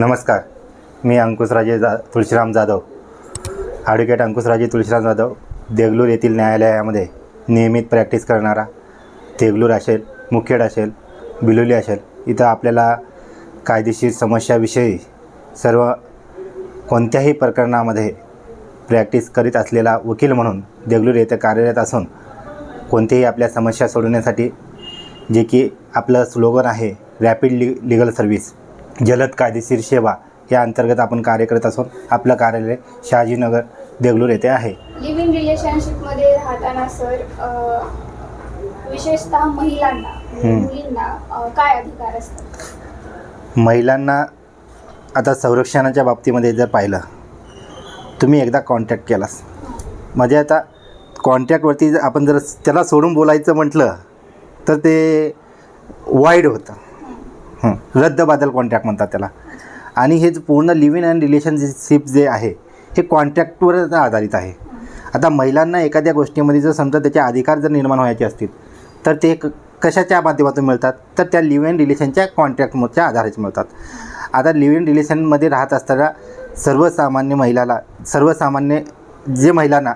नमस्कार, मी अंकुशराजे तुळशीराम जाधव, ॲडव्होकेट अंकुशराजे तुळशीराम जाधव, देगलूर येथील न्यायालयामध्ये नियमित प्रॅक्टिस करणारा. देगलूर असेल, मुखेड असेल, बिलोली असेल, इथं आपल्याला कायदेशीर समस्याविषयी सर्व कोणत्याही प्रकरणामध्ये प्रॅक्टिस करीत असलेला वकील म्हणून देगलूर येथे कार्यरत असून कोणत्याही आपल्या समस्या सोडवण्यासाठी जे की आपलं स्लोगन आहे रॅपिड लीगल सर्व्हिस, जलद कायदेशीर सेवा, या अंतर्गत आपण कार्य करत असून आपलं कार्यालय शहाजीनगर देगलूर येथे आहे. लिव्ह इन रिलेशनशिपमध्ये राहताना सर विशेषतः महिलांना मुलींना काय अधिकार असतात? महिलांना आता संरक्षणाच्या बाबतीमध्ये जर पाहिलं, तुम्ही एकदा कॉन्टॅक्ट केलास म्हणजे आता कॉन्टॅक्टवरती आपण जर त्याला सोडून बोलायचं म्हटलं तर ते वाईड होतं. रद्दबादल कॉन्ट्रॅक्ट म्हणतात त्याला. आणि हेच पूर्ण लिव्ह इन अँड रिलेशनशिप जे आहे हे कॉन्ट्रॅक्टवरच आधारित आहे. आता महिलांना एखाद्या गोष्टीमध्ये जर समजा त्याचे अधिकार जर निर्माण व्हायचे असतील तर ते कशाच्या माध्यमातून मिळतात, तर त्या लिव्ह इन रिलेशनच्या कॉन्ट्रॅक्टच्या आधारेच मिळतात. आता लिव्ह इन रिलेशनमध्ये राहत असताना सर्वसामान्य जे महिलांना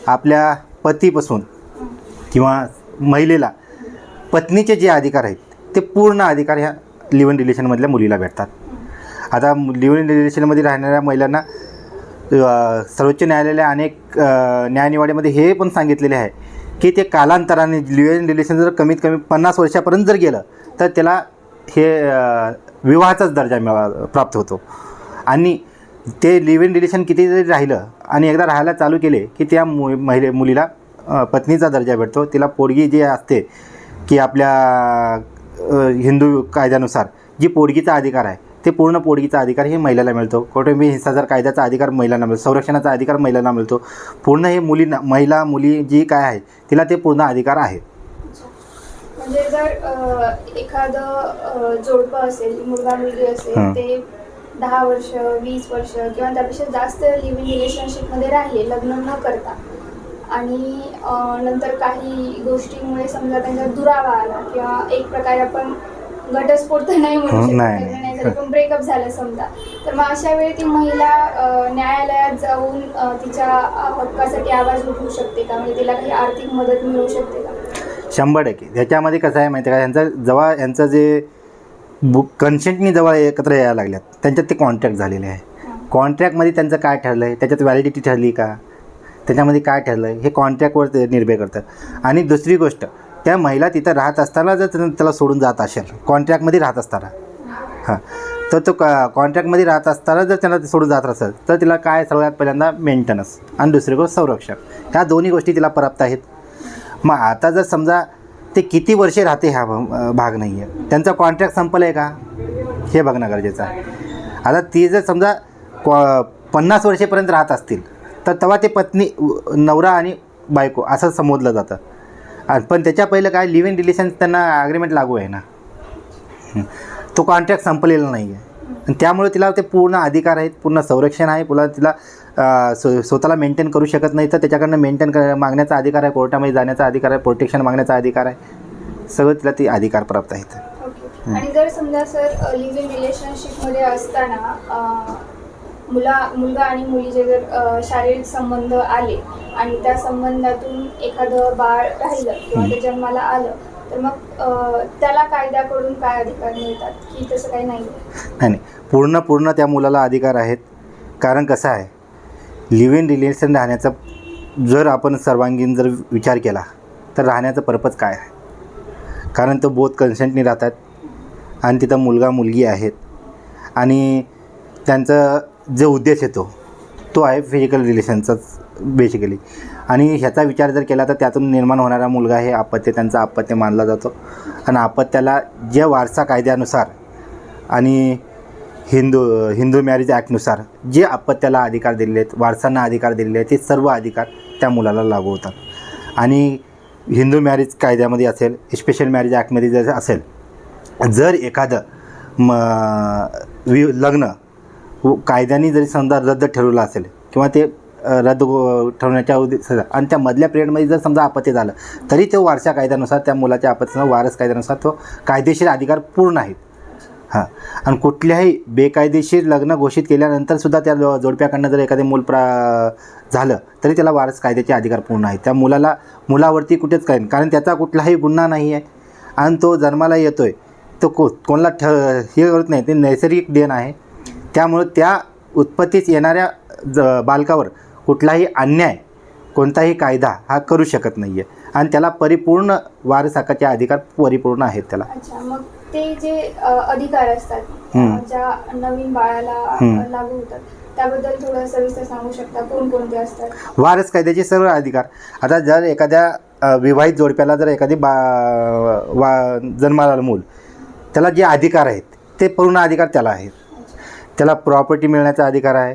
आपल्या पतीपासून किंवा महिलेला पत्नीचे जे अधिकार आहेत ते पूर्ण अधिकार ह्या लिव्ह इन रिलेशनमधल्या मुलीला भेटतात. आता लिव्ह इन रिलेशनमध्ये राहणाऱ्या महिलांना सर्वोच्च न्यायालयाने अनेक न्यायनिवाड्यामध्ये हे पण सांगितलेले आहे की ते कालांतराने लिव्ह इन रिलेशन जर कमीत कमी 50 वर्षापर्यंत जर गेलं तर त्याला हे विवाहाचाच दर्जा प्राप्त होतो. आणि ते लिव्ह इन रिलेशन किती जरी राहिलं आणि एकदा राहायला चालू केले की त्या मुलीला पत्नीचा दर्जा भेटतो. तिला पोडगी जी असते की आपल्या हिंदू कायद्यानुसार जी पोडगीचा अधिकार आहे ते पूर्ण पोडगीचा अधिकार हे महिलाला मिळतो. कौटुंबिक हिंसाचार कायद्याचा अधिकार महिलांना मिळतो. संरक्षणाचा अधिकार महिलांना मिळतो. पूर्ण हे मुली जी काय आहे तिला ते पूर्ण अधिकार आहे. म्हणजे जर एखादं जोडपं असेल, मुलगा मुलगी असेल, ते 10 वर्ष 20 वर्ष किंवा त्यापेक्षा जास्त लिव्ह इन रिलेशनशिपमध्ये राहिले लग्न न करता आणि नंतर काही गोष्टींमुळे समजा त्यांचा दुरावा आला किंवा एक प्रकारे आपण घटस्फोट तर नाही म्हणू शकत, पण ब्रेकअप झालं समजा, तर मग अशा वेळी ती महिला न्यायालयात जाऊन तिच्या हक्कासाठी आवाज उठवू शकते का? म्हणजे तिला काही आर्थिक मदत मिळू शकते का? 100%. ह्याच्यामध्ये कसं आहे माहिती आहे का, यांचं जे कन्सेंटनी जवळ एकत्र यायला लागल्यात त्यांच्यात ते कॉन्ट्रॅक्ट झालेले आहे. कॉन्ट्रॅक्टमध्ये त्यांचं काय ठरलं आहे, त्याच्यात व्हॅलिडिटी ठरली का, त्याच्यामध्ये काय ठरलं आहे हे कॉन्ट्रॅक्टवर निर्भर करतं. आणि दुसरी गोष्ट, त्या महिला तिथं राहत असताना जर त्याला सोडून जात असेल कॉन्ट्रॅक्टमध्ये राहत असताना, तर तो कॉन्ट्रॅक्टमध्ये राहत असताना जर त्यांना सोडून जात असेल तर तिला काय सगळ्यात पहिल्यांदा मेंटेनन्स आणि दुसरी गोष्ट संरक्षण, ह्या दोन्ही गोष्टी तिला प्राप्त आहेत. मग आता जर समजा ते किती वर्षे राहते हा भाग नाही आहे, त्यांचा कॉन्ट्रॅक्ट संपलं आहे का हे बघणं गरजेचं आहे. आता ती जर समजा 50 वर्षेपर्यंत राहत असतील तर तेव्हा ते पत्नी, नवरा आणि बायको असं संबोधलं जातं. पण त्याच्या पहिलं काय लिव्ह इन रिलेशन त्यांना ॲग्रीमेंट लागू आहे ना, तो कॉन्ट्रॅक्ट संपलेला नाही आहे. आणि त्यामुळे तिला ते पूर्ण अधिकार आहेत, पूर्ण संरक्षण आहे. पुन्हा तिला स्वतःला मेंटेन करू शकत नाही तर त्याच्याकडनं मेंटेन मागण्याचा अधिकार आहे, कोर्टामध्ये जाण्याचा अधिकार आहे, प्रोटेक्शन मागण्याचा अधिकार आहे. सगळं तिला ते अधिकार प्राप्त आहेत. आणि जर समजा सर लिव्ह इन रिलेशनशिपमध्ये असताना मुलगा आणि मुलीचे जर शारीरिक संबंध आले आणि त्या संबंधातून एखादं बाळ राहिलं किंवा ते जन्माला आलं तर मग त्याला कायद्याकडून काय अधिकार मिळतात की तसं काही नाही? पूर्ण त्या मुलाला अधिकार आहेत. कारण कसं आहे, लिव्ह इन रिलेशन राहण्याचा जर आपण सर्वांगीण जर विचार केला तर राहण्याचं पर्पज काय आहे? कारण तो बोथ कन्सेंटनी राहतात आणि तिथं मुलगा मुलगी आहेत आणि त्यांचा जो उद्देश येतो तो आहे फिजिकल रिलेशनचाच बेसिकली. आणि ह्याचा विचार जर केला तर त्यातून निर्माण होणारा मुलगा हे अपत्य, त्यांचा अपत्य मानला जातो. आणि अपत्याला जे वारसा कायद्यानुसार आणि हिंदू मॅरेज ॲक्टनुसार जे अपत्याला अधिकार दिलेले आहेत, वारसांना अधिकार दिलेले आहेत, ते सर्व अधिकार त्या मुलाला लागू होतात. आणि हिंदू मॅरेज कायद्यामध्ये असेल, स्पेशल मॅरेज ॲक्टमध्ये जर असेल, जर एखादं लग्न कायद्याने जरी समजा रद्द ठरवलं असेल किंवा ते रद्द ठरवण्याच्या आणि त्या मधल्या पिरियडमध्ये जर समजा अपत्य झालं तरी तो वारसा कायद्यानुसार त्या मुलाच्या अपत्यानुसार वारस कायद्यानुसार तो कायदेशीर अधिकार पूर्ण आहेत. हां, आणि कुठल्याही बेकायदेशीर लग्न घोषित केल्यानंतर सुद्धा त्या जोडप्याकडनं जर एखादे मूल झालं तरी त्याला वारस कायद्याचे अधिकार पूर्ण आहेत. त्या मुलावरती कुठेच काही नाही, कारण त्याचा कुठलाही गुन्हा नाही आहे आणि तो जन्माला येतो आहे तो कोणाला हे करत नाही, ते नैसर्गिक देण आहे. त्यामुळं त्या उत्पत्तीस येणाऱ्या बालकावर कुठलाही अन्याय कोणताही कायदा हा करू शकत नाही आहे आणि त्याला परिपूर्ण वारस हक्काचे अधिकार परिपूर्ण आहेत त्याला. अच्छा, मग ते जे अधिकार असतात ज्या नवीन बाळाला लागू होतात त्याबद्दल थोडं सविस्तर सांगू शकता, कोणकोणते असतात? वारस कायद्याचे सर्व अधिकार. आता जर एखाद्या विवाहित जोडप्याला जर एखादी जन्माला मूल, त्याला जे अधिकार आहेत ते पूर्ण अधिकार त्याला आहेत. त्याला प्रॉपर्टी मिळण्याचा अधिकार आहे.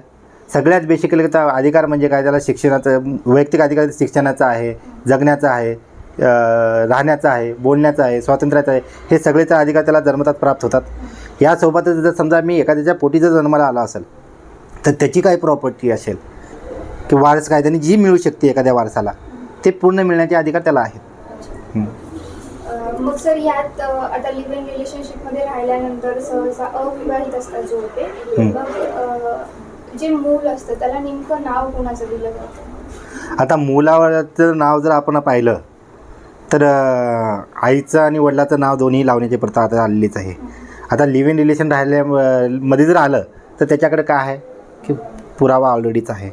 सगळ्यात बेसिकली अधिकार म्हणजे काय, त्याला शिक्षणाचं वैयक्तिक अधिकार शिक्षणाचा आहे, जगण्याचा आहे, राहण्याचा आहे, बोलण्याचा आहे, स्वातंत्र्याचा आहे. हे सगळेचे अधिकार त्याला जन्मतात प्राप्त होतात. यासोबतच जर समजा मी एखाद्याच्या पोटी जर जन्माला आला असेल तर त्याची काही प्रॉपर्टी असेल की वारस कायद्याने जी मिळू शकते एखाद्या वारसाला, ते पूर्ण मिळण्याचे अधिकार त्याला आहेत. मग सर यात आता लिव्ह इन रिलेशनशिपमध्ये राहिल्यानंतर सहसा अविवाहित असतात जोडपे, मग जे मूल असतं त्याला नेमकं नाव कोणाचं दिलं जातं? आता मुलाचं नाव जर आपण पाहिलं तर आईचं आणि वडिलाचं नाव दोन्ही लावण्याची प्रथा आता आलेलीच आहे. आता लिव्ह इन रिलेशन राहिल्यामध्ये जर आलं तर त्याच्याकडे काय आहे की पुरावा ऑलरेडीच आहे.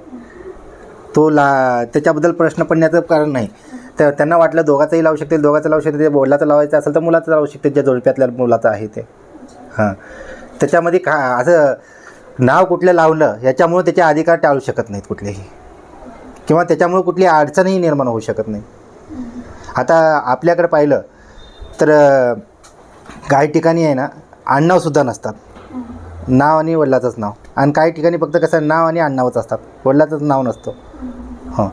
त्याच्याबद्दल प्रश्न पडण्याचं कारण नाही. तर त्यांना वाटलं दोघांचंही लावू शकतील, दोघांचं लावू शकते, वडिलाचं लावायचं असेल तर मुलाचं लावू शकते, ज्या जोडप्यातल्या मुलाचं आहे ते. हां, त्याच्यामध्ये असं नाव कुठलं लावलं याच्यामुळे त्याचे अधिकार टाळू शकत नाहीत कुठलेही, किंवा त्याच्यामुळे कुठली अडचणही निर्माण होऊ शकत नाही. आता आपल्याकडे पाहिलं तर काही ठिकाणी आहे ना आडनावसुद्धा नसतात, नाव आणि वडिलाचंच नाव, आणि काही ठिकाणी फक्त कसं नाव आणि आडनावच असतात, वडिलाचंच नाव नसतं. हो,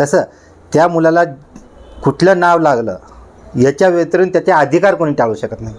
तसं त्या मुलाला कुठलं नाव लागलं याच्या व्यतिरिक्त त्याचे अधिकार कोणी टाळू शकत नाही.